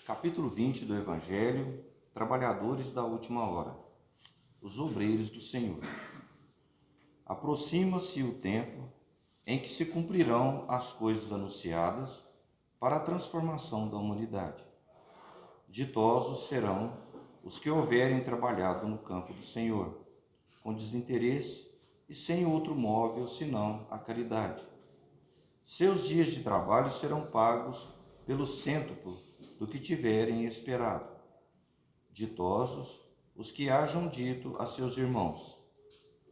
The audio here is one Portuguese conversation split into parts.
Capítulo 20 do Evangelho, trabalhadores da última hora, os obreiros do Senhor. Aproxima-se o tempo em que se cumprirão as coisas anunciadas para a transformação da humanidade. Ditosos serão os que houverem trabalhado no campo do Senhor, com desinteresse e sem outro móvel senão a caridade. Seus dias de trabalho serão pagos pelo cêntuplo do que tiverem esperado. Ditosos os que hajam dito a seus irmãos: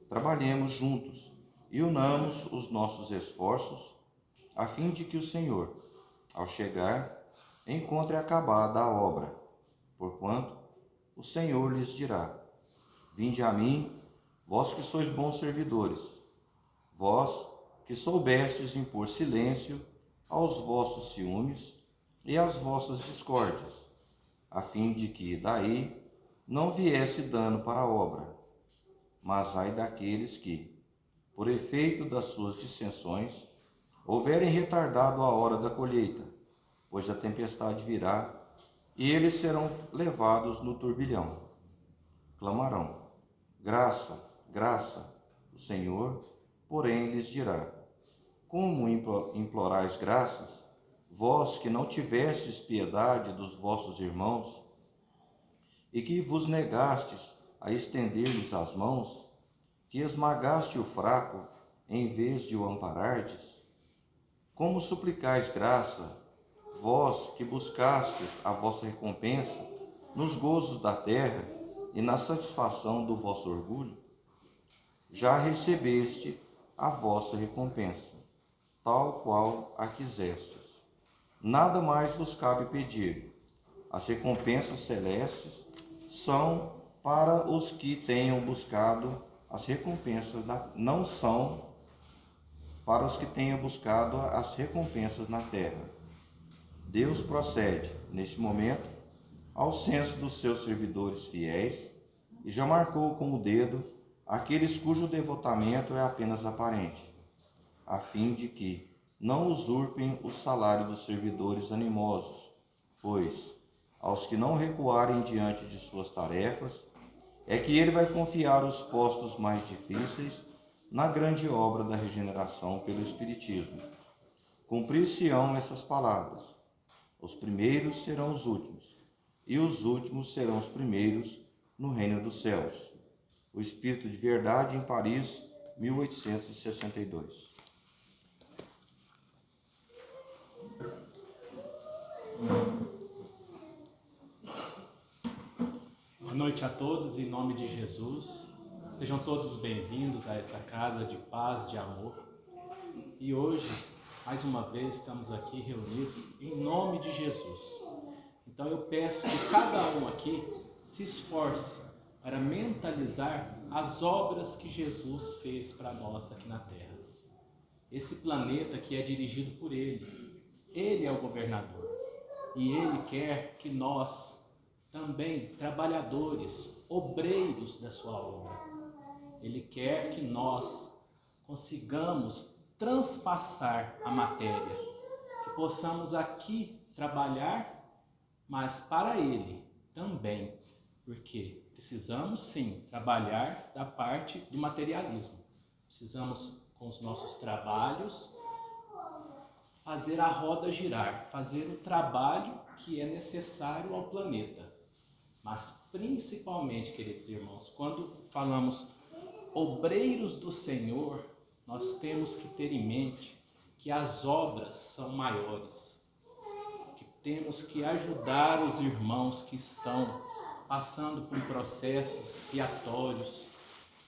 trabalhemos juntos e unamos os nossos esforços, a fim de que o Senhor, ao chegar, encontre acabada a obra, porquanto o Senhor lhes dirá: vinde a mim, vós que sois bons servidores, vós que soubestes impor silêncio aos vossos ciúmes e às vossas discórdias, a fim de que daí não viesse dano para a obra. Mas ai daqueles que, por efeito das suas dissensões, houverem retardado a hora da colheita, pois a tempestade virá e eles serão levados no turbilhão. Clamarão: graça, graça. O Senhor, porém, lhes dirá: como implorais graças, vós que não tivestes piedade dos vossos irmãos, e que vos negastes a estender-lhes as mãos, que esmagaste o fraco em vez de o amparardes? Como suplicais graça, vós que buscastes a vossa recompensa nos gozos da terra e na satisfação do vosso orgulho? Já recebeste a vossa recompensa, tal qual a quisestes. Nada mais vos cabe pedir. As recompensas celestes são para os que tenham buscado as recompensas não são para os que tenham buscado as recompensas na terra. Deus procede, neste momento, ao censo dos seus servidores fiéis e já marcou com o dedo aqueles cujo devotamento é apenas aparente, a fim de que não usurpem o salário dos servidores animosos, pois, aos que não recuarem diante de suas tarefas, é que ele vai confiar os postos mais difíceis na grande obra da regeneração pelo Espiritismo. Cumprir-se-ão essas palavras: os primeiros serão os últimos, e os últimos serão os primeiros no reino dos céus. O Espírito de Verdade, em Paris, 1862. Boa noite a todos, em nome de Jesus. Sejam todos bem-vindos a essa casa de paz, de amor. E hoje, mais uma vez, estamos aqui reunidos em nome de Jesus. Então eu peço que cada um aqui se esforce para mentalizar as obras que Jesus fez para nós aqui na Terra. Esse planeta que é dirigido por Ele. Ele é o governador. E Ele quer que nós, também trabalhadores, obreiros da sua obra. Ele quer que nós consigamos transpassar a matéria, que possamos aqui trabalhar, mas para Ele também, porque precisamos sim trabalhar da parte do materialismo. Precisamos, com os nossos trabalhos, fazer a roda girar, fazer o trabalho que é necessário ao planeta. Mas principalmente, queridos irmãos, quando falamos obreiros do Senhor, nós temos que ter em mente que as obras são maiores, que temos que ajudar os irmãos que estão passando por processos expiatórios,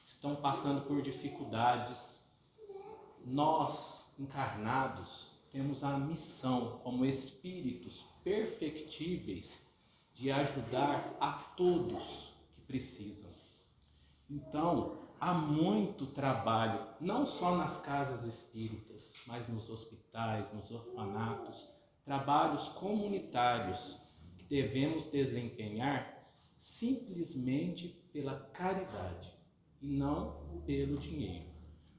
estão passando por dificuldades. Nós, encarnados, temos a missão como espíritos perfectíveis de ajudar a todos que precisam. Então, há muito trabalho, não só nas casas espíritas, mas nos hospitais, nos orfanatos, trabalhos comunitários que devemos desempenhar simplesmente pela caridade e não pelo dinheiro.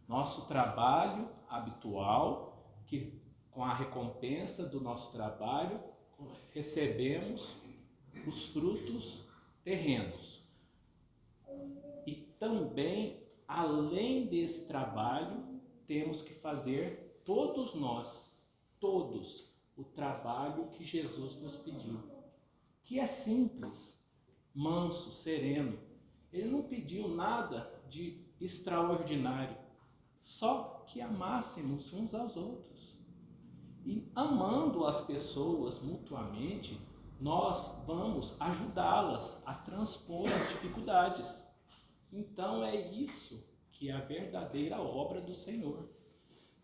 Nosso trabalho habitual, que com a recompensa do nosso trabalho, recebemos os frutos terrenos. E também, além desse trabalho, temos que fazer todos nós, o trabalho que Jesus nos pediu. Que é simples, manso, sereno. Ele não pediu nada de extraordinário, só que amássemos uns aos outros. E amando as pessoas mutuamente, nós vamos ajudá-las a transpor as dificuldades. Então é isso que é a verdadeira obra do Senhor.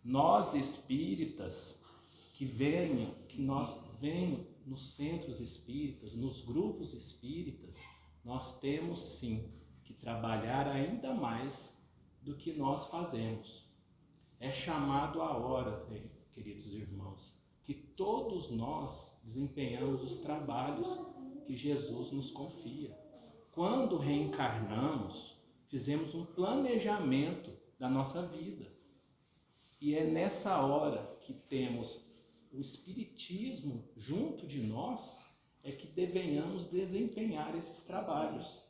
Nós espíritas que nós venhamos nos centros espíritas, nos grupos espíritas, nós temos sim que trabalhar ainda mais do que nós fazemos. É chamado a hora, queridos irmãos, que todos nós desempenhamos os trabalhos que Jesus nos confia. Quando reencarnamos, fizemos um planejamento da nossa vida. E é nessa hora que temos o Espiritismo junto de nós, é que devenhamos desempenhar esses trabalhos.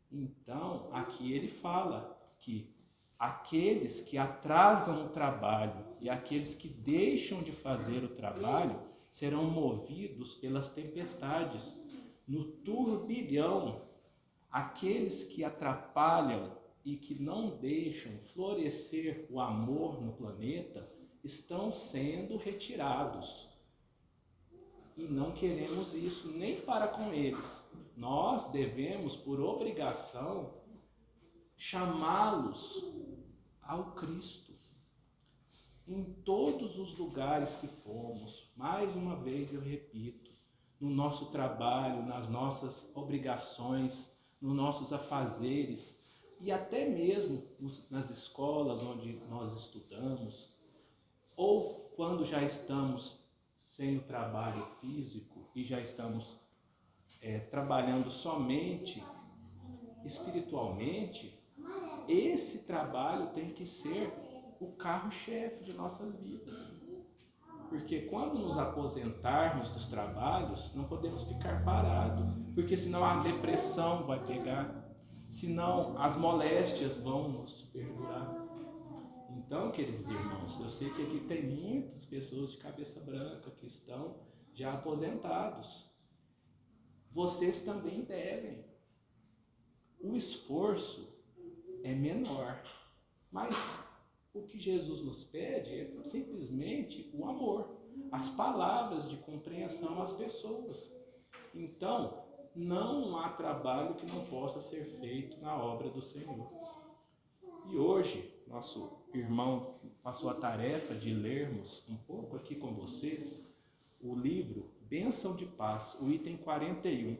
Então, aqui ele fala que aqueles que atrasam o trabalho e aqueles que deixam de fazer o trabalho serão movidos pelas tempestades. No turbilhão, aqueles que atrapalham e que não deixam florescer o amor no planeta estão sendo retirados. E não queremos isso nem para com eles. Nós devemos, por obrigação, chamá-los ao Cristo. Em todos os lugares que fomos, mais uma vez eu repito, no nosso trabalho, nas nossas obrigações, nos nossos afazeres, e até mesmo nas escolas onde nós estudamos, ou quando já estamos sem o trabalho físico e já estamos trabalhando somente espiritualmente, esse trabalho tem que ser o carro-chefe de nossas vidas. Porque quando nos aposentarmos dos trabalhos, não podemos ficar parados, porque senão a depressão vai pegar, senão as moléstias vão nos perdurar. Então, queridos irmãos, eu sei que aqui tem muitas pessoas de cabeça branca que estão já aposentados. Vocês também devem. O esforço é menor, mas o que Jesus nos pede é simplesmente o amor, as palavras de compreensão às pessoas. Então, não há trabalho que não possa ser feito na obra do Senhor. E hoje, nosso irmão passou a tarefa de lermos um pouco aqui com vocês o livro Bênção de Paz, o item 41.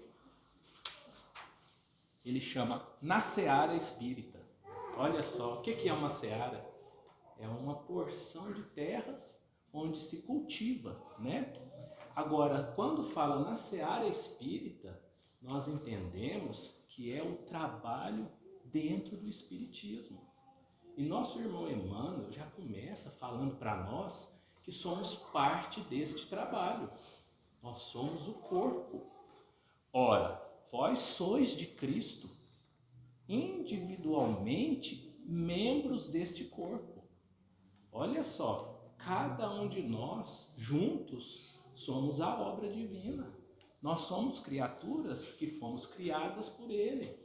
Ele chama Na Seara Espírita. Olha só, o que é uma seara? É uma porção de terras onde se cultiva, né? Agora, quando fala na seara espírita, nós entendemos que é o trabalho dentro do espiritismo. E nosso irmão Emmanuel já começa falando para nós que somos parte deste trabalho. Nós somos o corpo. Ora, vós sois de Cristo, individualmente membros deste corpo. Olha só, cada um de nós, juntos, somos a obra divina. Nós somos criaturas que fomos criadas por Ele.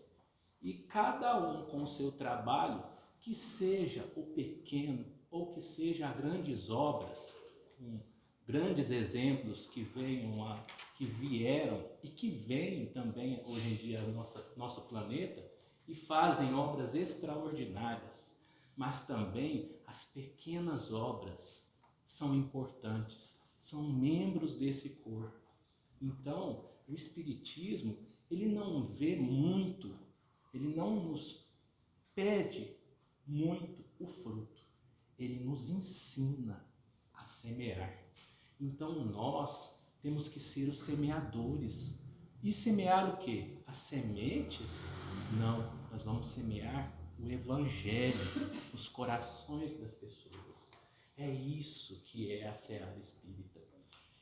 E cada um com o seu trabalho, que seja o pequeno ou que seja grandes obras, grandes exemplos que vieram e que vêm também hoje em dia no nosso planeta e fazem obras extraordinárias, mas também as pequenas obras são importantes, são membros desse corpo. Então, o Espiritismo, ele não vê muito, ele não nos pede muito o fruto, ele nos ensina a semear. Então nós temos que ser os semeadores. E semear o quê? As sementes? Não, nós vamos semear o Evangelho nos corações das pessoas. É isso que é a seara espírita.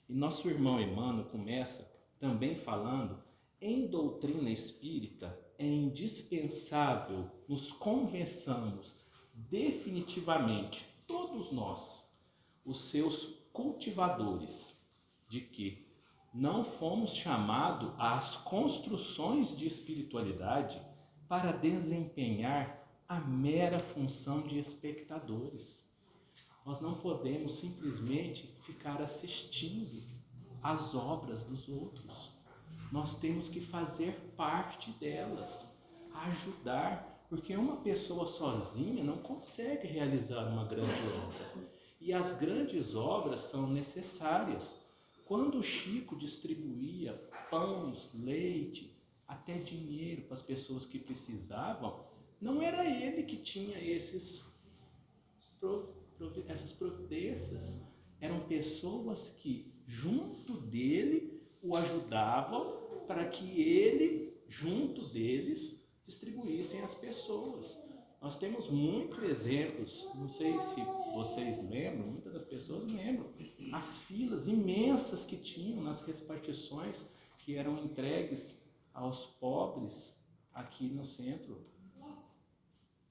E nosso irmão Emmanuel começa também falando: em doutrina espírita é indispensável nos convençamos definitivamente, todos nós, os seus cultivadores, de que não fomos chamados às construções de espiritualidade para desempenhar a mera função de espectadores. Nós não podemos simplesmente ficar assistindo às obras dos outros. Nós temos que fazer parte delas, ajudar, porque uma pessoa sozinha não consegue realizar uma grande obra. E as grandes obras são necessárias. Quando o Chico distribuía pães, leite, até dinheiro para as pessoas que precisavam, não era ele que tinha essas providências. Eram pessoas que, junto dele, o ajudavam para que ele, junto deles, distribuíssem às pessoas. Nós temos muitos exemplos, não sei se vocês lembram, muitas das pessoas lembram, as filas imensas que tinham nas repartições que eram entregues aos pobres aqui no centro.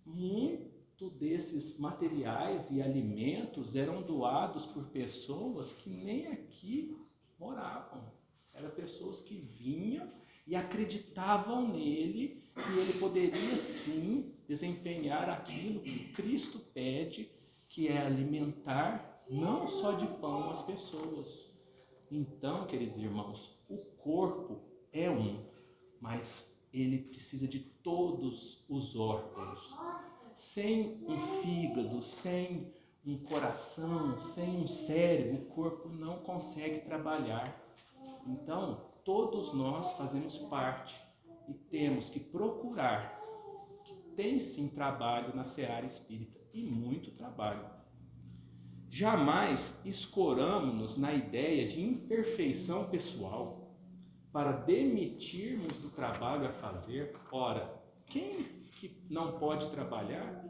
Muito desses materiais e alimentos eram doados por pessoas que nem aqui moravam. Eram pessoas que vinham e acreditavam nele, que ele poderia sim desempenhar aquilo que Cristo pede, que é alimentar não só de pão as pessoas. Então, queridos irmãos, o corpo é um, mas ele precisa de todos os órgãos. Sem um fígado, sem um coração, sem um cérebro, o corpo não consegue trabalhar. Então, todos nós fazemos parte e temos que procurar, que tem sim trabalho na seara espírita, e muito trabalho. Jamais escoramos-nos na ideia de imperfeição pessoal para demitirmos do trabalho a fazer. Ora, quem que não pode trabalhar?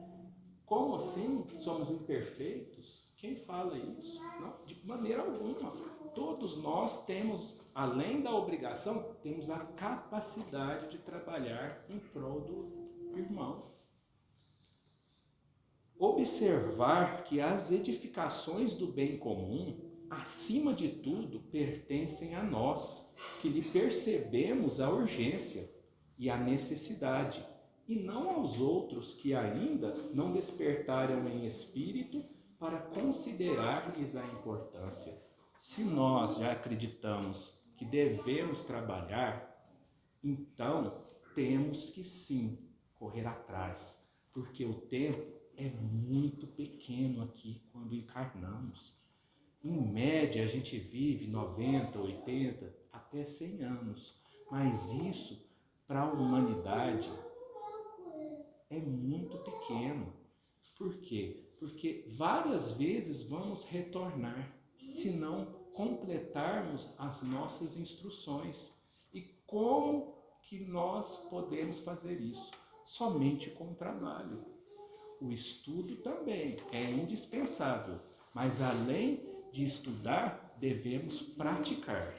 Como assim somos imperfeitos? Quem fala isso? Não, de maneira alguma. Todos nós temos, além da obrigação, temos a capacidade de trabalhar em prol do irmão. Observar que as edificações do bem comum, acima de tudo, pertencem a nós, que lhe percebemos a urgência e a necessidade, e não aos outros que ainda não despertaram em espírito para considerar-lhes a importância. Se nós já acreditamos que devemos trabalhar, então temos que sim correr atrás, porque o tempo é muito pequeno aqui quando encarnamos. Em média, a gente vive 90, 80, até 100 anos. Mas isso, para a humanidade, é muito pequeno. Por quê? Porque várias vezes vamos retornar, se não completarmos as nossas instruções. E como que nós podemos fazer isso? Somente com o trabalho. O estudo também é indispensável, mas além de estudar, devemos praticar.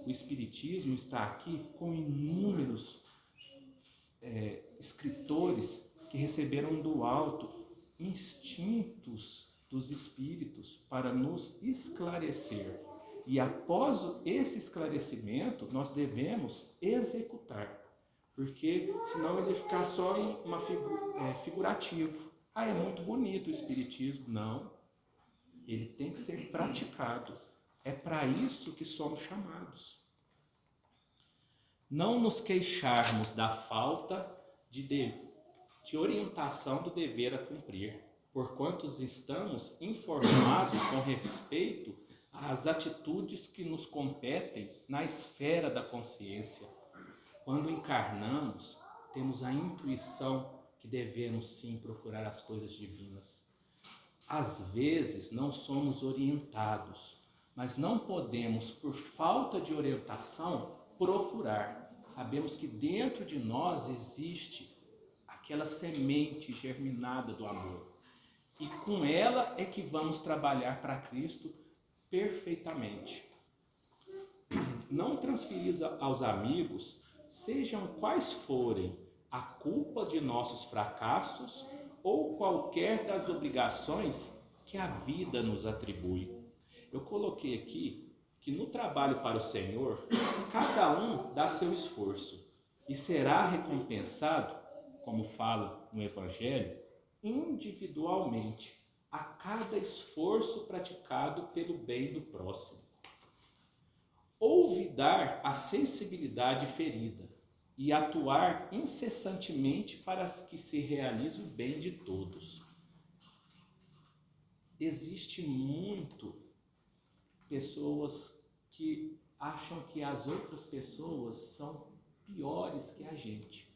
O Espiritismo está aqui com inúmeros escritores que receberam do alto instintos dos espíritos para nos esclarecer. E após esse esclarecimento, nós devemos executar. Porque senão ele ficar só em uma figurativo. Ah, é muito bonito o Espiritismo. Não. Ele tem que ser praticado. É para isso que somos chamados. Não nos queixarmos da falta de orientação do dever a cumprir, porquanto estamos informados com respeito às atitudes que nos competem na esfera da consciência. Quando encarnamos, temos a intuição que devemos sim procurar as coisas divinas. Às vezes não somos orientados, mas não podemos, por falta de orientação, procurar. Sabemos que dentro de nós existe aquela semente germinada do amor. E com ela é que vamos trabalhar para Cristo perfeitamente. Não transferis aos amigos, sejam quais forem, a culpa de nossos fracassos ou qualquer das obrigações que a vida nos atribui. Eu coloquei aqui que no trabalho para o Senhor, cada um dá seu esforço e será recompensado, como fala no Evangelho, individualmente, a cada esforço praticado pelo bem do próximo. Olvidar a sensibilidade ferida e atuar incessantemente para que se realize o bem de todos. Existe muito pessoas que acham que as outras pessoas são piores que a gente.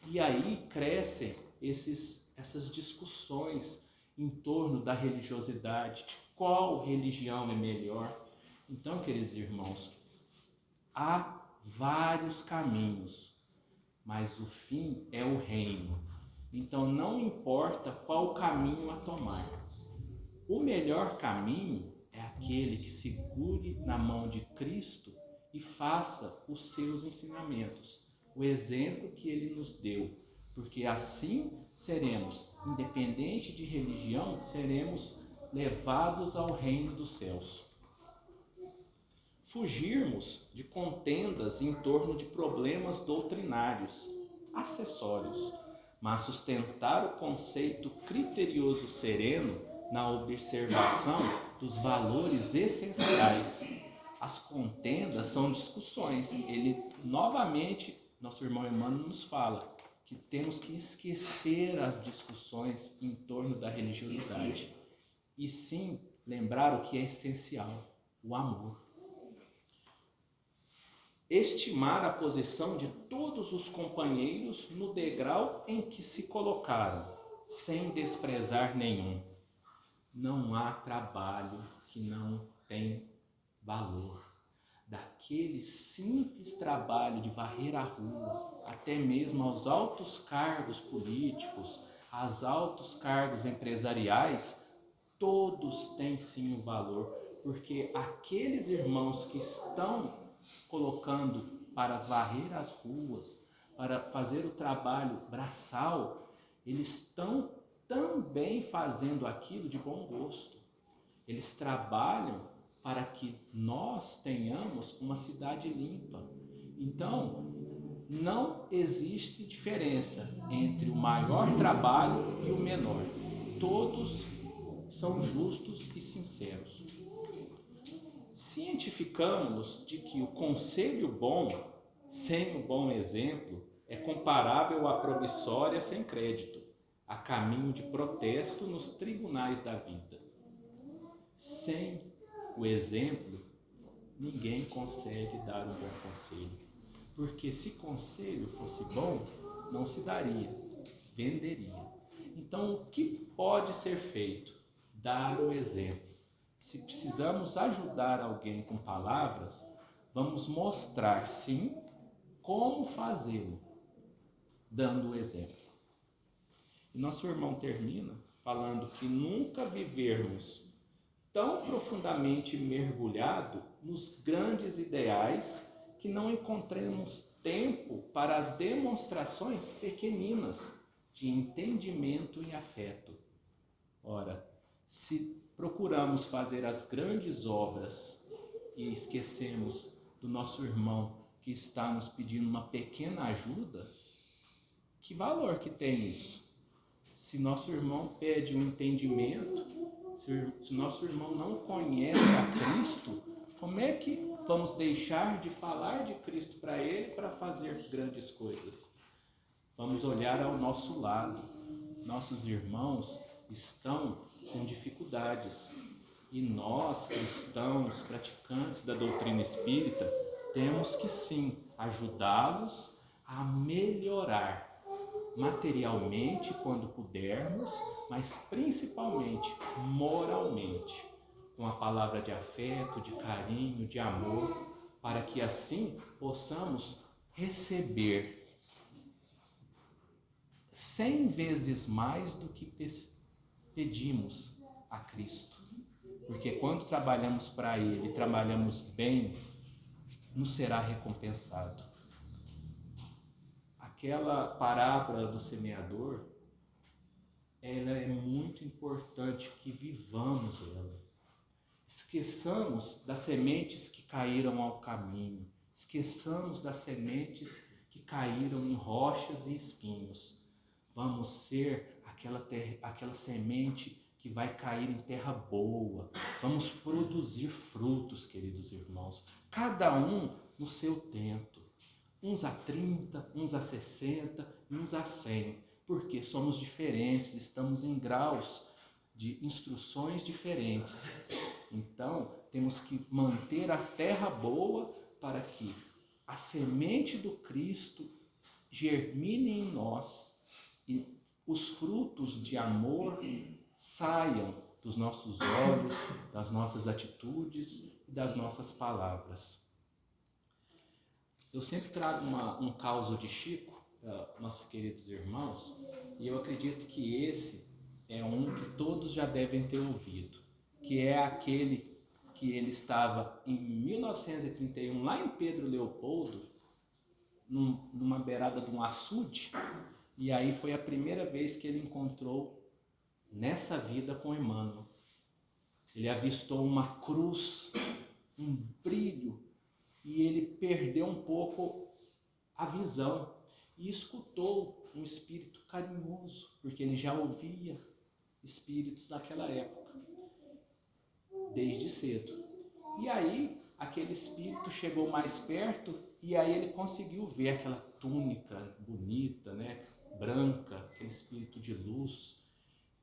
E aí crescem essas discussões em torno da religiosidade, de qual religião é melhor. Então, queridos irmãos, há vários caminhos, mas o fim é o reino. Então não importa qual caminho a tomar. O melhor caminho é aquele que segure na mão de Cristo e faça os seus ensinamentos, o exemplo que ele nos deu, porque assim seremos, independente de religião, seremos levados ao reino dos céus. Fugirmos de contendas em torno de problemas doutrinários, acessórios, mas sustentar o conceito criterioso sereno na observação dos valores essenciais. As contendas são discussões. Ele, novamente, nosso irmão Emmanuel nos fala que temos que esquecer as discussões em torno da religiosidade e sim lembrar o que é essencial, o amor. Estimar a posição de todos os companheiros no degrau em que se colocaram, sem desprezar nenhum. Não há trabalho que não tem valor. Daquele simples trabalho de varrer a rua, até mesmo aos altos cargos políticos, aos altos cargos empresariais, todos têm sim um valor, porque aqueles irmãos que estão colocando para varrer as ruas, para fazer o trabalho braçal, eles estão também fazendo aquilo de bom gosto. Eles trabalham para que nós tenhamos uma cidade limpa. Então, não existe diferença entre o maior trabalho e o menor. Todos são justos e sinceros. Cientificamos de que o conselho bom, sem o bom exemplo, é comparável à promissória sem crédito, a caminho de protesto nos tribunais da vida. Sem o exemplo, ninguém consegue dar um bom conselho. Porque se conselho fosse bom, não se daria, venderia. Então, o que pode ser feito? Dar o exemplo. Se precisamos ajudar alguém com palavras, vamos mostrar, sim, como fazê-lo, dando o exemplo. E nosso irmão termina falando que nunca vivermos tão profundamente mergulhado nos grandes ideais que não encontremos tempo para as demonstrações pequeninas de entendimento e afeto. Ora, se procuramos fazer as grandes obras e esquecemos do nosso irmão que está nos pedindo uma pequena ajuda, que valor que tem isso? Se nosso irmão pede um entendimento, se nosso irmão não conhece a Cristo, como é que vamos deixar de falar de Cristo para ele para fazer grandes coisas? Vamos olhar ao nosso lado. Nossos irmãos estão com dificuldades. E nós, cristãos, praticantes da doutrina espírita, temos que sim ajudá-los a melhorar materialmente quando pudermos, mas principalmente moralmente, com a palavra de afeto, de carinho, de amor, para que assim possamos receber 100 vezes mais do que pedimos a Cristo. Porque quando trabalhamos para Ele, trabalhamos bem, nos será recompensado. Aquela parábola do semeador, ela é muito importante que vivamos ela. Esqueçamos das sementes que caíram ao caminho. Esqueçamos das sementes que caíram em rochas e espinhos. Vamos ser aquela semente que vai cair em terra boa. Vamos produzir frutos, queridos irmãos. Cada um no seu tempo. Uns a 30, uns a 60 e uns a 100. Porque somos diferentes, estamos em graus de instruções diferentes. Então, temos que manter a terra boa para que a semente do Cristo germine em nós e os frutos de amor saiam dos nossos olhos, das nossas atitudes e das nossas palavras. Eu sempre trago um caso de Chico, nossos queridos irmãos, e eu acredito que esse é um que todos já devem ter ouvido, que é aquele que ele estava em 1931, lá em Pedro Leopoldo, numa beirada de um açude, e aí foi a primeira vez que ele encontrou nessa vida com Emmanuel. Ele avistou uma cruz, um brilho, e ele perdeu um pouco a visão e escutou um espírito carinhoso, porque ele já ouvia espíritos naquela época, desde cedo. E aí aquele espírito chegou mais perto e aí ele conseguiu ver aquela túnica bonita, né, branca, aquele espírito de luz.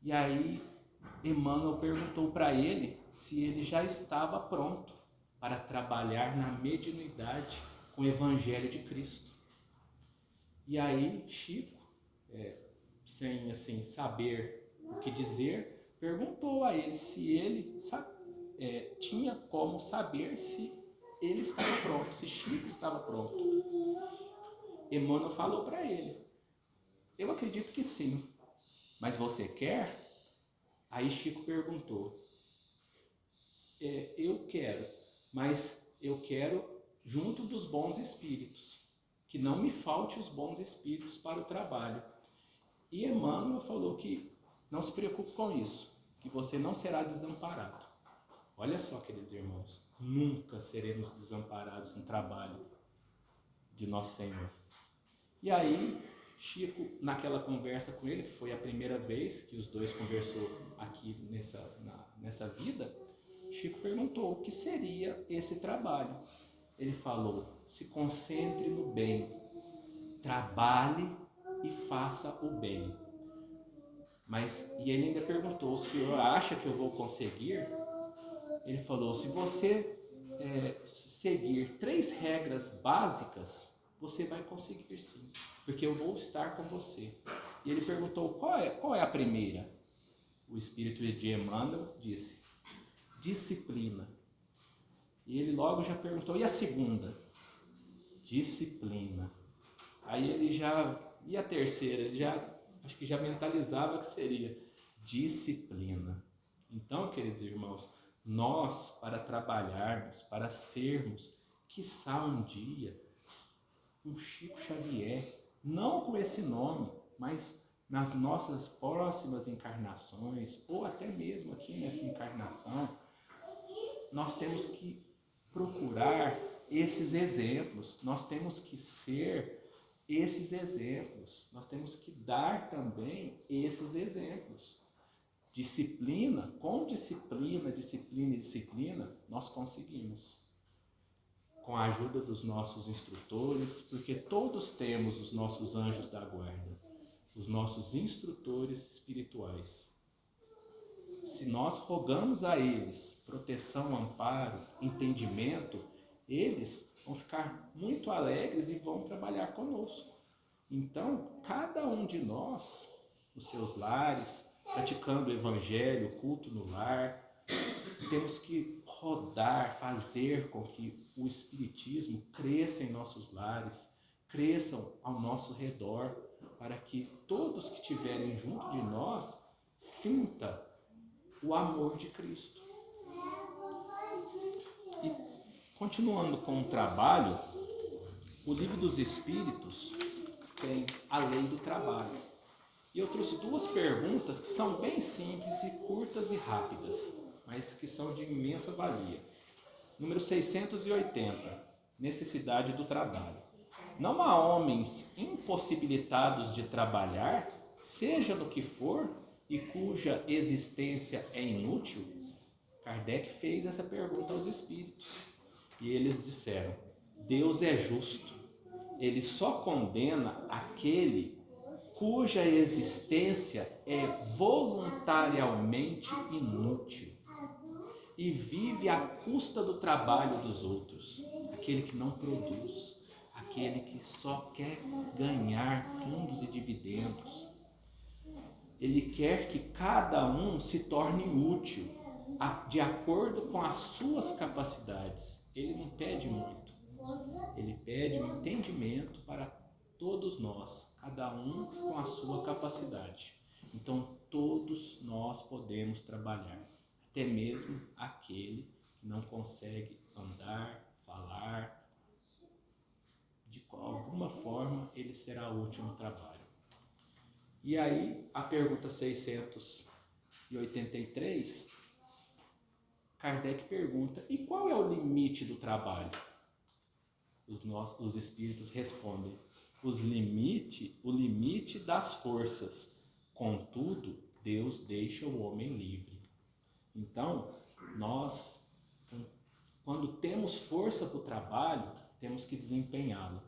E aí Emmanuel perguntou para ele se ele já estava pronto para trabalhar na mediunidade com o Evangelho de Cristo. E aí Chico, sem assim saber o que dizer, perguntou a ele se ele tinha como saber se ele estava pronto, se Chico estava pronto. Emmanuel falou para ele: eu acredito que sim, mas você quer? Aí Chico perguntou: eu quero, mas eu quero junto dos bons espíritos, que não me falte os bons espíritos para o trabalho. E Emmanuel falou que não se preocupe com isso, que você não será desamparado. Olha só, queridos irmãos, nunca seremos desamparados no trabalho de Nosso Senhor. E aí, Chico, naquela conversa com ele, que foi a primeira vez que os dois conversou aqui nessa vida, Chico perguntou o que seria esse trabalho. Ele falou: se concentre no bem, trabalhe e faça o bem. E ele ainda perguntou: o senhor acha que eu vou conseguir? Ele falou: se você seguir 3 regras básicas, você vai conseguir sim, porque eu vou estar com você. E ele perguntou: qual é a primeira? O espírito de Emmanuel disse: disciplina. E ele logo já perguntou: e a segunda? Disciplina. Aí ele já, e a terceira? Ele acho que já mentalizava que seria disciplina. Então, queridos irmãos, nós, para trabalharmos, para sermos, quiçá um dia, um Chico Xavier, não com esse nome, mas nas nossas próximas encarnações, ou até mesmo aqui nessa encarnação, nós temos que procurar esses exemplos, nós temos que ser esses exemplos, nós temos que dar também esses exemplos. Disciplina, com disciplina, nós conseguimos. Com a ajuda dos nossos instrutores, porque todos temos os nossos anjos da guarda, os nossos instrutores espirituais. Se nós rogamos a eles proteção, amparo, entendimento, eles vão ficar muito alegres e vão trabalhar conosco. Então, cada um de nós, nos seus lares, praticando o evangelho, o culto no lar, temos que rodar, fazer com que o espiritismo cresça em nossos lares, cresçam ao nosso redor, para que todos que estiverem junto de nós sintam o amor de Cristo. Continuando com o trabalho, o Livro dos Espíritos tem a lei do trabalho. E eu trouxe duas perguntas que são bem simples e curtas e rápidas, mas que são de imensa valia. Número 680, necessidade do trabalho. Não há homens impossibilitados de trabalhar, seja no que for, e cuja existência é inútil? Kardec fez essa pergunta aos espíritos. E eles disseram: Deus é justo. Ele só condena aquele cuja existência é voluntariamente inútil e vive à custa do trabalho dos outros. Aquele que não produz, aquele que só quer ganhar fundos e dividendos. Ele quer que cada um se torne útil, de acordo com as suas capacidades. Ele não pede muito, ele pede um entendimento para todos nós, cada um com a sua capacidade. Então todos nós podemos trabalhar, até mesmo aquele que não consegue andar, falar. De alguma forma ele será útil no trabalho. E aí a pergunta 683, Kardec pergunta: e qual é o limite do trabalho? Os espíritos respondem: o limite das forças. Contudo, Deus deixa o homem livre. Então, nós, quando temos força para o trabalho, temos que desempenhá-lo.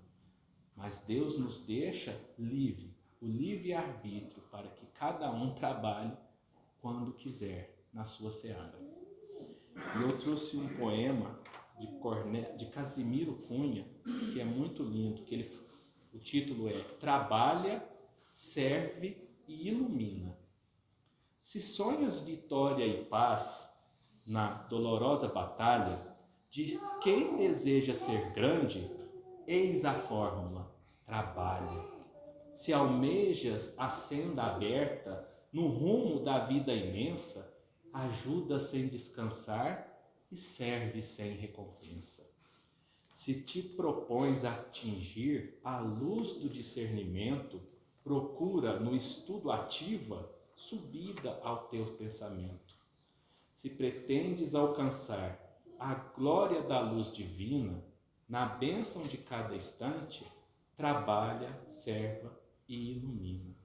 Mas Deus nos deixa livre, o livre-arbítrio, para que cada um trabalhe quando quiser, na sua seara. E eu trouxe um poema de Casimiro Cunha, que é muito lindo, o título é Trabalha, Serve e Ilumina. Se sonhas vitória e paz na dolorosa batalha, de quem deseja ser grande, eis a fórmula: trabalha. Se almejas a senda aberta no rumo da vida imensa, ajuda sem descansar e serve sem recompensa. Se te propões atingir a luz do discernimento, procura no estudo ativa subida ao teu pensamento. Se pretendes alcançar a glória da luz divina, na bênção de cada instante, trabalha, serva e ilumina.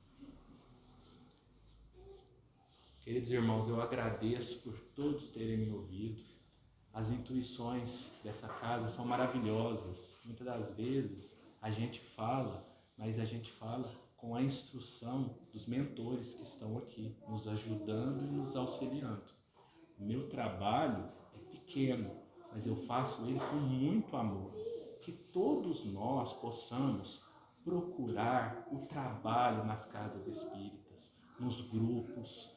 Queridos irmãos, eu agradeço por todos terem me ouvido. As intuições dessa casa são maravilhosas. Muitas das vezes a gente fala, mas a gente fala com a instrução dos mentores que estão aqui, nos ajudando e nos auxiliando. O meu trabalho é pequeno, mas eu faço ele com muito amor. Que todos nós possamos procurar o trabalho nas casas espíritas, nos grupos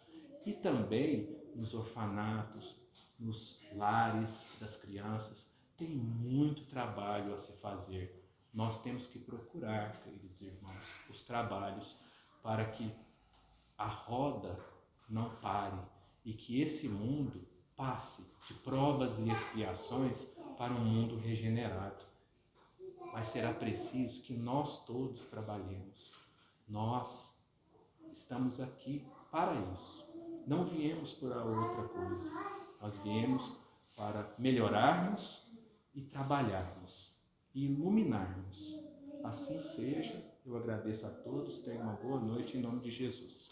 e também nos orfanatos, nos lares das crianças. Tem muito trabalho a se fazer. Nós temos que procurar, queridos irmãos, os trabalhos para que a roda não pare e que esse mundo passe de provas e expiações para um mundo regenerado. Mas será preciso que nós todos trabalhemos. Nós estamos aqui para isso. Não viemos para outra coisa. Nós viemos para melhorarmos e trabalharmos e iluminarmos. Assim seja. Eu agradeço a todos. Tenham uma boa noite em nome de Jesus.